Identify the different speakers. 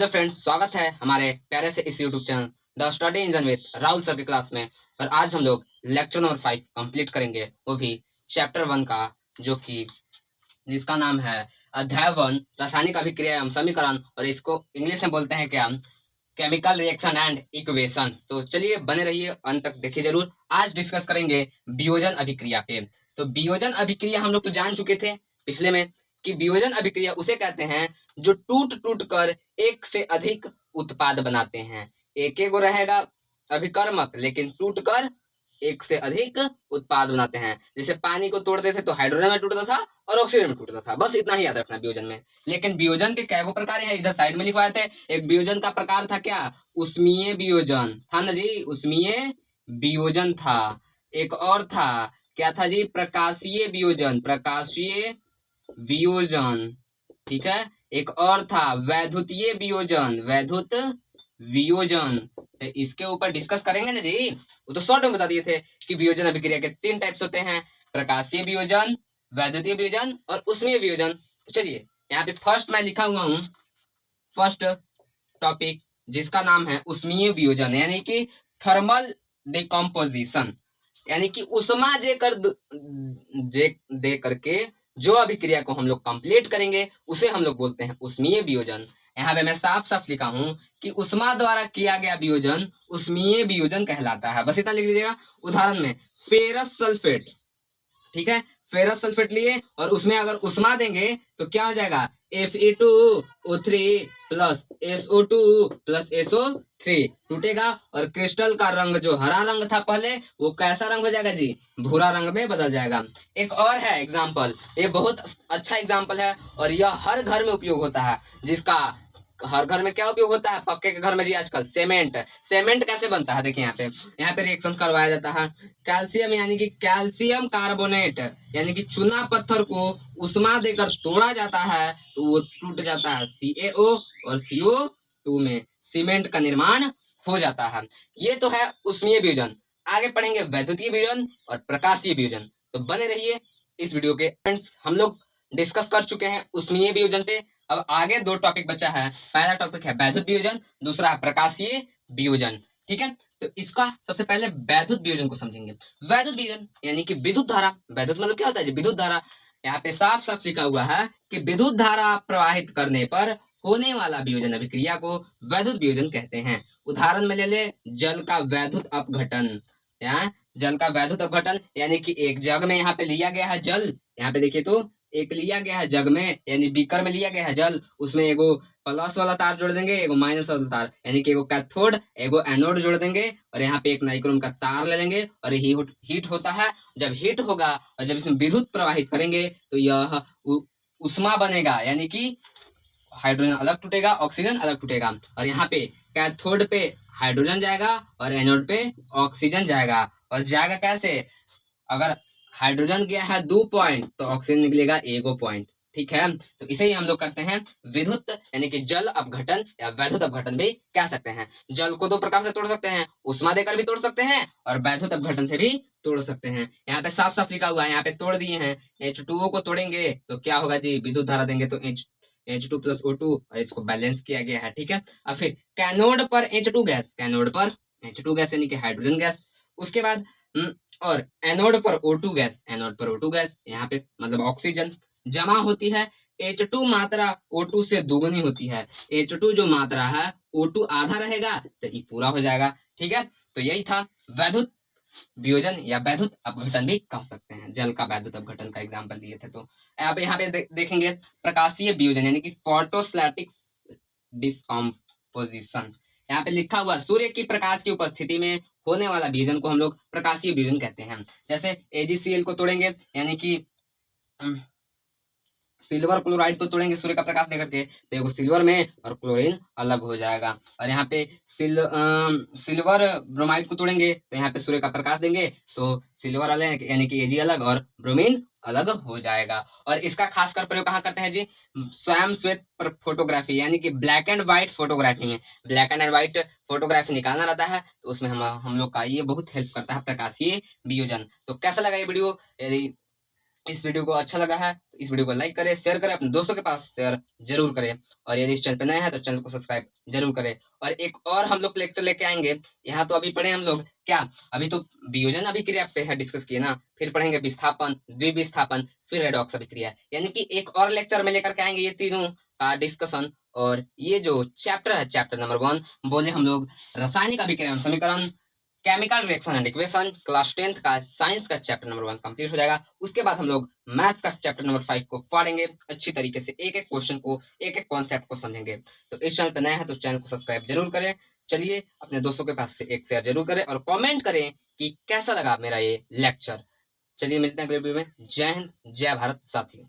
Speaker 1: तो फ्रेंड्स, स्वागत है हमारे प्यारे से इस YouTube channel the study engine with Rahul sir की क्लास में। और आज हम लोग लेक्चर नंबर 5 कंप्लीट करेंगे, वो भी चैप्टर 1 का, जो कि जिसका नाम है अध्याय 1 रासायनिक अभिक्रिया एवं समीकरण, और इसको इंग्लिश में बोलते हैं क्या, केमिकल रिएक्शन एंड इक्वेशंस। तो चलिए बने रहिए, अंत तक देखिए जरूर। आज डिस्कस करेंगे वियोजन अभिक्रिया पे। तो वियोजन अभिक्रिया हम लोग तो जान चुके थे पिछले में कि वियोजन अभिक्रिया उसे कहते हैं जो टूट टूट कर एक से अधिक उत्पाद बनाते हैं। एक एक रहेगा अभिकर्मक, लेकिन टूट कर एक से अधिक उत्पाद बनाते हैं। जैसे पानी को तोड़ते थे तो हाइड्रोजन में टूटता था और ऑक्सीजन में टूटता था, बस इतना ही याद रखना वियोजन में। लेकिन वियोजन के कई प्रकार है, इधर साइड में लिखवाए थे। एक वियोजन का प्रकार था क्या, उष्मीय वियोजन था ना जी, उष्मीय वियोजन था। एक और था, क्या था जी, प्रकाशीय वियोजन, प्रकाशीय वियोजन, ठीक है। एक और था वैद्युतीय वियोजन, वैद्युत वियोजन। इसके ऊपर डिस्कस करेंगे ना जी। वो तो शॉर्ट में बता दिए थे कि वियोजन अभिक्रिया के 3 टाइप्स होते हैं, प्रकाशीय वियोजन, वैद्युतीय वियोजन और उष्मीय वियोजन। तो चलिए यहाँ पे फर्स्ट मैं लिखा हुआ हूँ, फर्स्ट टॉपिक जिसका नाम है उष्मीय वियोजन, यानी कि थर्मल डिकम्पोजिशन, यानी कि उष्मा दे करके जो अभिक्रिया को हम लोग कंप्लीट करेंगे उसे हम लोग बोलते हैं उष्मीय वियोजन। यहाँ पे मैं साफ साफ लिखा हूं कि उष्मा द्वारा किया गया वियोजन उष्मीय वियोजन कहलाता है, बस इतना लिख लीजिएगा। उदाहरण में फेरस सल्फेट, ठीक है, फेरस सल्फेट लिए और उसमें अगर उष्मा देंगे तो क्या हो जाएगा, Fe2O3 plus SO2 plus SO3 टूटेगा, और क्रिस्टल का रंग जो हरा रंग था पहले, वो कैसा रंग हो जाएगा जी, भूरा रंग में बदल जाएगा। एक और है एग्जाम्पल, ये बहुत अच्छा एग्जाम्पल है और यह हर घर में उपयोग होता है। जिसका हर घर में क्या उपयोग होता है, पक्के के घर में जी आजकल सीमेंट। सीमेंट कैसे बनता है, देखिए यहाँ पे रिएक्शन करवाया जाता है। कैल्शियम यानी कि कैल्शियम कार्बोनेट, यानी कि चूना पत्थर को उष्मा देकर तोड़ा जाता है तो वो टूट जाता है CaO और CO2 में सीमेंट का निर्माण हो जाता है। ये तो है उष्मीय वियोजन। आगे पढ़ेंगे वैद्युतीय वियोजन और प्रकाशीय वियोजन, तो बने रहिए इस वीडियो के। फ्रेंड्स, हम लोग डिस्कस कर चुके हैं उष्मीय वियोजन पे। अब आगे 2 टॉपिक बचा है। पहला टॉपिक है वैद्युत वियोजन, दूसरा है प्रकाशीय वियोजन, ठीक है। तो इसका सबसे पहले वैद्युत वियोजन को समझेंगे। वैद्युत वियोजन यानी कि विद्युत धारा, वैद्युत मतलब क्या होता है जी, विद्युत धारा। यहाँ पे साफ साफ लिखा हुआ है कि विद्युत धारा प्रवाहित करने पर होने वाला वियोजन अभिक्रिया को वैद्युत वियोजन कहते हैं। उदाहरण में ले ले जल का वैद्युत अपघटन, यहाँ जल का वैद्युत अपघटन, यानी कि एक जग में यहाँ पे लिया गया है जल, यहाँ पे देखिए तो एक लिया गया है जग में, यानी बीकर में लिया गया है जल, उसमें एगो प्लस वाला तार जोड़ देंगे, एगो माइनस वाला तार, यानी कि एगो कैथोड एगो एनोड जोड़ देंगे, और यहाँ पे एक नाइक्रोम का तार ले लेंगे, और हीट होता है। जब हीट होगा और जब इसमें विद्युत प्रवाहित करेंगे तो यह उष्मा बनेगा, यानी कि हाइड्रोजन अलग टूटेगा, ऑक्सीजन अलग टूटेगा, और यहाँ पे कैथोड पे हाइड्रोजन जाएगा और एनोड पे ऑक्सीजन जाएगा। और जाएगा कैसे, अगर हाइड्रोजन गया है 2 पॉइंट तो ऑक्सीजन निकलेगा 1 पॉइंट, ठीक है। तो इसे ही हम लोग करते हैं विद्युत यानी कि जल अपघटन या वैद्युत अपघटन भी कह सकते हैं। जल को 2 प्रकार से तोड़ सकते हैं, उष्मा देकर भी तोड़ सकते हैं और वैद्युत अपघटन से भी तोड़ सकते हैं। यहाँ पे साफ साफ लिखा हुआ है, यहाँ पे तोड़ दिए हैं। H2O को तोड़ेंगे तो क्या होगा जी, विद्युत धारा देंगे तो H2 प्लस O2, और इसको बैलेंस किया गया है, ठीक है। अब फिर कैनोड पर H2 गैस, कैनोड पर H2 गैस यानी कि हाइड्रोजन गैस। उसके बाद और एनोड पर O2 गैस, एनोड पर O2 गैस, यहाँ पे मतलब ऑक्सीजन जमा होती है। H2 मात्रा O2 से दुगुनी होती है। H2 जो मात्रा है O2 आधा रहेगा तो ये पूरा हो जाएगा, ठीक है। तो यही था वैद्युत वियोजन या वैद्युत अपघटन भी कह सकते हैं। जल का वैद्युत अपघटन का एग्जाम्पल दिए थे। तो अब यहाँ पे देखेंगे प्रकाशीय वियोजन यानी कि फोटोस्टैटिक डिस्कम्पोजिशन। यहाँ पे लिखा हुआ सूर्य की प्रकाश की उपस्थिति में होने वाला वियोजन को हम लोग प्रकाशीय वियोजन कहते हैं। जैसे AgCl को तोड़ेंगे, यानी कि सिल्वर क्लोराइड को तोड़ेंगे सूर्य का प्रकाश देकर के, तो एगो सिल्वर में और क्लोरीन अलग हो जाएगा। और यहाँ पे सिल्वर ब्रोमाइड को तोड़ेंगे तो यहाँ पे सूर्य का प्रकाश देंगे तो सिल्वर अलग यानी कि Ag अलग और ब्रोमीन अलग हो जाएगा। और इसका खासकर प्रयोग कहाँ करते हैं जी, स्वयं श्वेत फोटोग्राफी यानी कि ब्लैक एंड व्हाइट फोटोग्राफी में। ब्लैक एंड व्हाइट फोटोग्राफी निकालना रहता है तो उसमें हम लोग का ये बहुत हेल्प करता है प्रकाशीय वियोजन। तो कैसा लगा ये वीडियो, यदि इस वीडियो को अच्छा लगा है तो इस वीडियो को लाइक करें, शेयर करें, अपने दोस्तों के पास शेयर जरूर करें। और यदि इस चैनल पे नए हैं तो चैनल को सब्सक्राइब जरूर करें। और एक और हम लोग लेक्चर लेके आएंगे। यहाँ तो अभी पढ़े हम लोग क्या, अभी तो वियोजन अभिक्रिया पे है डिस्कस किए ना, फिर पढ़ेंगे विस्थापन, द्विविस्थापन, फिर रेडॉक्स अभिक्रिया, यानी कि एक और लेक्चर में लेकर के आएंगे ये तीनों का डिस्कशन। और ये जो चैप्टर है, चैप्टर नंबर 1 बोले हम लोग रासायनिक अभिक्रिया एवं समीकरण, chemical reaction and equation, class 10th का साइंस का चैप्टर नंबर 1 कंप्लीट हो जाएगा। उसके बाद हम लोग मैथ का चैप्टर नंबर 5 को पढ़ेंगे अच्छी तरीके से, एक एक क्वेश्चन को, एक एक कॉन्सेप्ट को समझेंगे। तो इस चैनल पर नया है तो चैनल को सब्सक्राइब जरूर करें। चलिए अपने दोस्तों के पास से एक शेयर जरूर करें और कमेंट करें कि कैसा लगा मेरा ये लेक्चर। चलिए मिलते हैं अगले वीडियो में। जय हिंद, जय भारत साथियों।